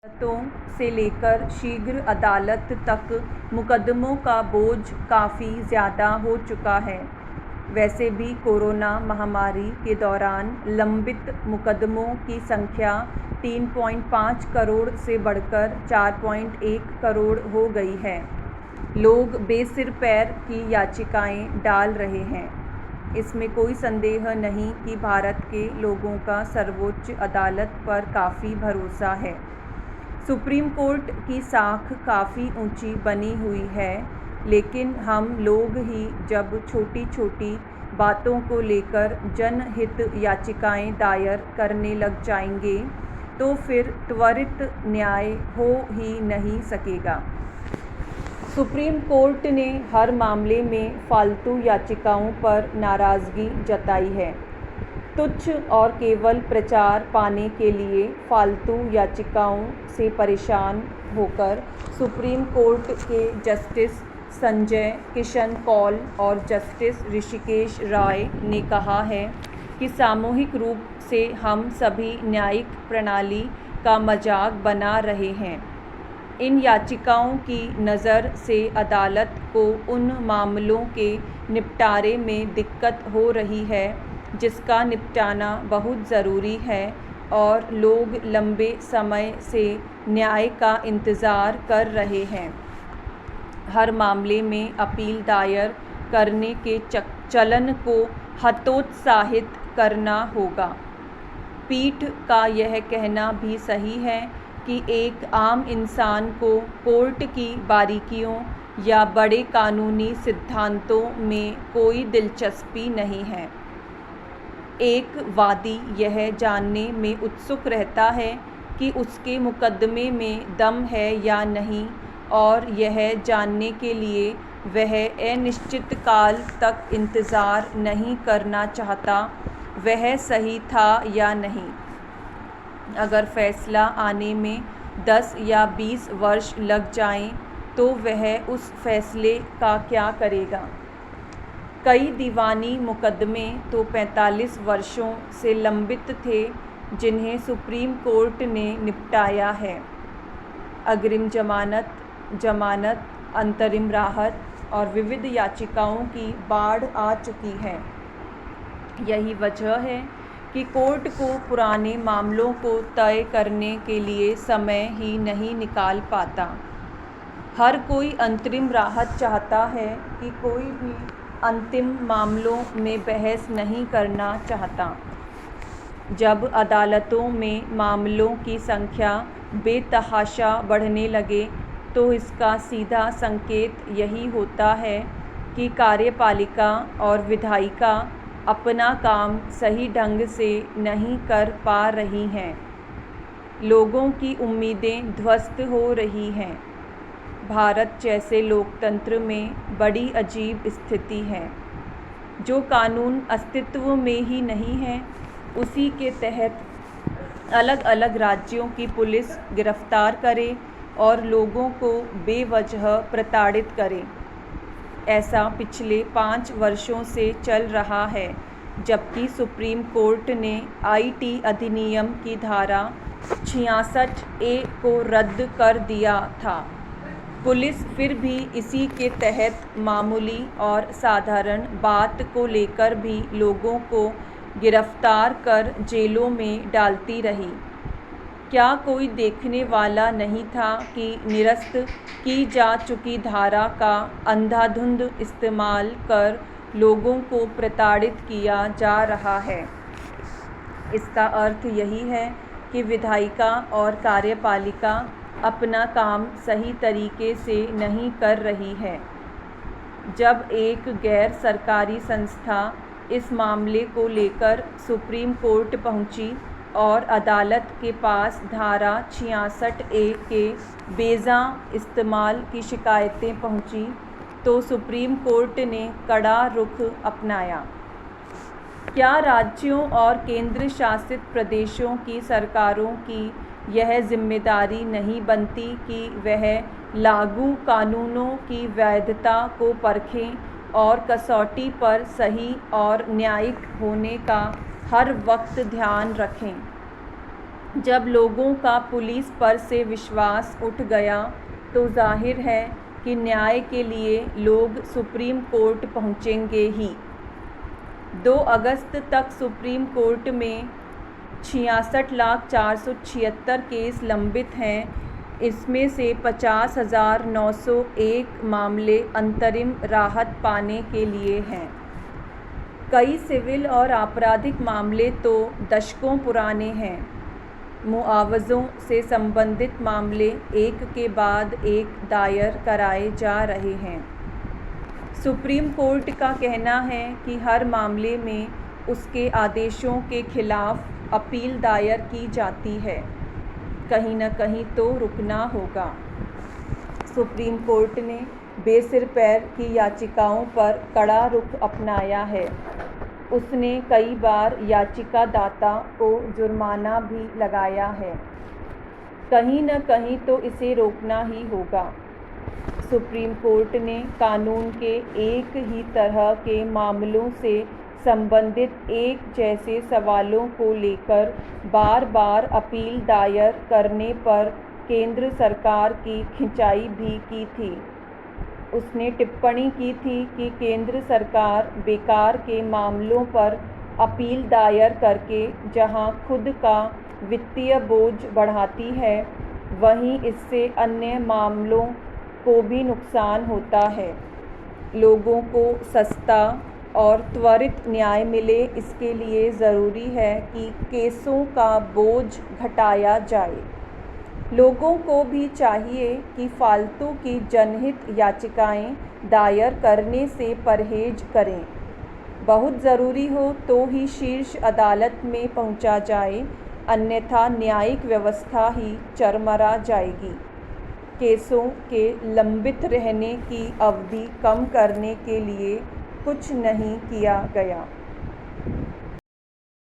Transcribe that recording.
अदालतों से लेकर शीघ्र अदालत तक मुकदमों का बोझ काफ़ी ज़्यादा हो चुका है। वैसे भी कोरोना महामारी के दौरान लंबित मुकदमों की संख्या 3.5 करोड़ से बढ़कर 4.1 करोड़ हो गई है। लोग बेसिर पैर की याचिकाएं डाल रहे हैं। इसमें कोई संदेह नहीं कि भारत के लोगों का सर्वोच्च अदालत पर काफ़ी भरोसा है। सुप्रीम कोर्ट की साख काफ़ी ऊंची बनी हुई है, लेकिन हम लोग ही जब छोटी छोटी बातों को लेकर जनहित याचिकाएं दायर करने लग जाएंगे तो फिर त्वरित न्याय हो ही नहीं सकेगा। सुप्रीम कोर्ट ने हर मामले में फालतू याचिकाओं पर नाराज़गी जताई है। तुच्छ और केवल प्रचार पाने के लिए फालतू याचिकाओं से परेशान होकर सुप्रीम कोर्ट के जस्टिस संजय किशन कौल और जस्टिस ऋषिकेश राय ने कहा है कि सामूहिक रूप से हम सभी न्यायिक प्रणाली का मजाक बना रहे हैं। इन याचिकाओं की नज़र से अदालत को उन मामलों के निपटारे में दिक्कत हो रही है जिसका निपटाना बहुत ज़रूरी है और लोग लंबे समय से न्याय का इंतज़ार कर रहे हैं। हर मामले में अपील दायर करने के चलन को हतोत्साहित करना होगा। पीठ का यह कहना भी सही है कि एक आम इंसान को कोर्ट की बारीकियों या बड़े कानूनी सिद्धांतों में कोई दिलचस्पी नहीं है। एक वादी यह जानने में उत्सुक रहता है कि उसके मुकदमे में दम है या नहीं, और यह जानने के लिए वह अनिश्चित काल तक इंतज़ार नहीं करना चाहता वह सही था या नहीं। अगर फैसला आने में 10 या 20 वर्ष लग जाएं, तो वह उस फैसले का क्या करेगा। कई दीवानी मुकदमे तो 45 वर्षों से लंबित थे जिन्हें सुप्रीम कोर्ट ने निपटाया है। अग्रिम जमानत, जमानत, अंतरिम राहत और विविध याचिकाओं की बाढ़ आ चुकी है। यही वजह है कि कोर्ट को पुराने मामलों को तय करने के लिए समय ही नहीं निकाल पाता। हर कोई अंतरिम राहत चाहता है कि कोई भी अंतिम मामलों में बहस नहीं करना चाहता। जब अदालतों में मामलों की संख्या बेतहाशा बढ़ने लगे तो इसका सीधा संकेत यही होता है कि कार्यपालिका और विधायिका अपना काम सही ढंग से नहीं कर पा रही हैं। लोगों की उम्मीदें ध्वस्त हो रही हैं। भारत जैसे लोकतंत्र में बड़ी अजीब स्थिति है। जो कानून अस्तित्व में ही नहीं है, उसी के तहत अलग अलग राज्यों की पुलिस गिरफ्तार करे और लोगों को बेवजह प्रताड़ित करे। ऐसा पिछले 5 वर्षों से चल रहा है, जबकि सुप्रीम कोर्ट ने आईटी अधिनियम की धारा 66A को रद्द कर दिया था। पुलिस फिर भी इसी के तहत मामूली और साधारण बात को लेकर भी लोगों को गिरफ्तार कर जेलों में डालती रही। क्या कोई देखने वाला नहीं था कि निरस्त की जा चुकी धारा का अंधाधुंध इस्तेमाल कर लोगों को प्रताड़ित किया जा रहा है। इसका अर्थ यही है कि विधायिका और कार्यपालिका अपना काम सही तरीके से नहीं कर रही है। जब एक गैर सरकारी संस्था इस मामले को लेकर सुप्रीम कोर्ट पहुंची और अदालत के पास धारा 66A के बेजा इस्तेमाल की शिकायतें पहुंची, तो सुप्रीम कोर्ट ने कड़ा रुख अपनाया। क्या राज्यों और केंद्र शासित प्रदेशों की सरकारों की यह जिम्मेदारी नहीं बनती कि वह लागू कानूनों की वैधता को परखें और कसौटी पर सही और न्यायिक होने का हर वक्त ध्यान रखें। जब लोगों का पुलिस पर से विश्वास उठ गया तो जाहिर है कि न्याय के लिए लोग सुप्रीम कोर्ट पहुंचेंगे ही। 2 अगस्त तक सुप्रीम कोर्ट में 66,476 केस लंबित हैं। इसमें से 50,901 मामले अंतरिम राहत पाने के लिए हैं। कई सिविल और आपराधिक मामले तो दशकों पुराने हैं। मुआवज़ों से संबंधित मामले एक के बाद एक दायर कराए जा रहे हैं। सुप्रीम कोर्ट का कहना है कि हर मामले में उसके आदेशों के खिलाफ अपील दायर की जाती है। कहीं न कहीं तो रुकना होगा। सुप्रीम कोर्ट ने बेसिर पैर की याचिकाओं पर कड़ा रुख अपनाया है। उसने कई बार याचिका दाता को जुर्माना भी लगाया है। कहीं न कहीं तो इसे रोकना ही होगा। सुप्रीम कोर्ट ने कानून के एक ही तरह के मामलों से संबंधित एक जैसे सवालों को लेकर बार बार अपील दायर करने पर केंद्र सरकार की खिंचाई भी की थी। उसने टिप्पणी की थी कि केंद्र सरकार बेकार के मामलों पर अपील दायर करके जहां खुद का वित्तीय बोझ बढ़ाती है, वहीं इससे अन्य मामलों को भी नुकसान होता है। लोगों को सस्ता और त्वरित न्याय मिले, इसके लिए ज़रूरी है कि केसों का बोझ घटाया जाए। लोगों को भी चाहिए कि फालतू की जनहित याचिकाएं दायर करने से परहेज करें। बहुत ज़रूरी हो तो ही शीर्ष अदालत में पहुंचा जाए, अन्यथा न्यायिक व्यवस्था ही चरमरा जाएगी। केसों के लंबित रहने की अवधि कम करने के लिए कुछ नहीं किया गया।